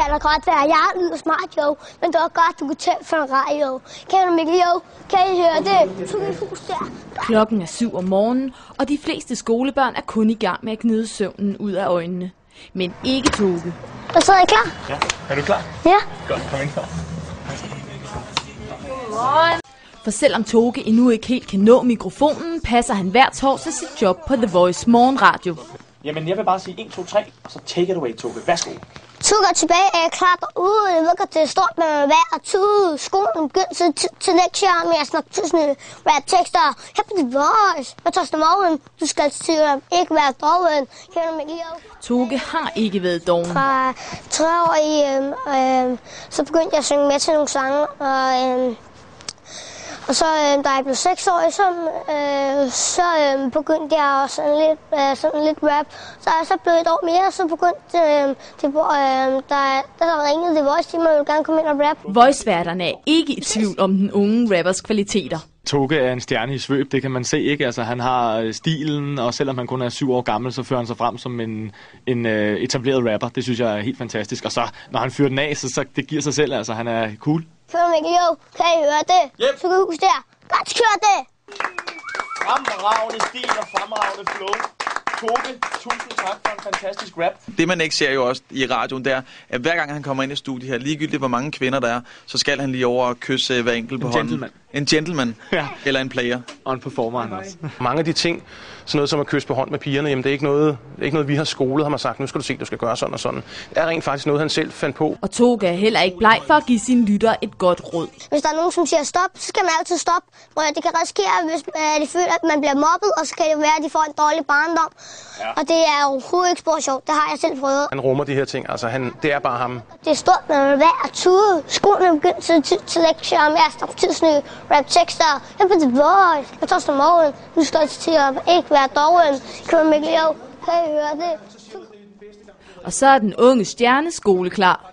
kan da godt være, jeg lyder smart, jo. Men det var godt, du kunne tænde for en radio. Kan du, Mikkel, jo? Kan I høre det? Hus der. Klokken er 7 om morgenen, og de fleste skolebørn er kun i gang med at gnide søvnen ud af øjnene. Men ikke Toge. Og så er I klar? Ja. Er du klar? Ja. Godt, kom ind for. For selvom Toge endnu ikke helt kan nå mikrofonen, passer han hver torsdag sit job på The Voice morgenradio. Jamen, jeg vil bare sige 1, 2, 3, og så take it away, Toge. Værsgo. Toge går tilbage, er jeg klar derude. Jeg ved godt, det er stort med hver og tude. Skolen begyndte til lektier med at snakke til sådan rap tekster. Her på The Voice. Hver torsdag morgen, du skal til ikke være doven. Kan du, Mikkel? Toge har ikke været doven. Fra 3 år så begyndte jeg at synge med til nogle sange. Og så da jeg blev 6 år, så begyndte jeg også sådan lidt rap. Så er jeg så blevet et år mere, så begyndte der ringede The Voice, de må jo gerne komme ind og rap. Voice-værterne er ikke i tvivl om den unge rappers kvaliteter. Toge er en stjerne i svøb, det kan man se, ikke? Altså, han har stilen, og selvom han kun er 7 år gammel, så fører han sig frem som en etableret rapper. Det synes jeg er helt fantastisk. Og så, når han fyrer den af, så det giver sig selv, altså, han er cool. Kan du, Mikkel, jo? Kan I høre det? Yep. Så kan I huske der. Godt, kør det! Fremragende stil og fremragende flow. Toge, tusind tak for en fantastisk rap. Det man ikke ser jo også i radioen, der at hver gang han kommer ind i studiet her, ligegyldigt hvor mange kvinder der er, så skal han lige over og kysse hver enkelt på hånden. En gentleman. Ja. Eller en player. Og en performer han også. Mange af de ting, sådan noget som at kysse på hånd med pigerne, jamen det er ikke noget, vi har skolet, har man sagt, nu skal du se, du skal gøre sådan og sådan. Det er rent faktisk noget, han selv fandt på. Og Toge er heller ikke bleg for at give sine lyttere et godt råd. Hvis der er nogen, som siger stop, så skal man altid stoppe. Det kan risikere, hvis de føler, at man bliver mobbet, og så kan det være, at de får en dårlig barndom. Ja. Og det er overhovedet ikke spor sjovt. Det har jeg selv prøvet. Han rummer de her ting, altså det er bare ham. Det er stort med hver tude. Skolen er begyndt til lektier med at snakke til sådan rap tekster. Her på The Voice. Jeg torsdag morgen. Nu skal jeg til at ikke være doven. Kan du, Mikkel, jo? Kan I høre det? Og så er den unge stjerne skoleklar.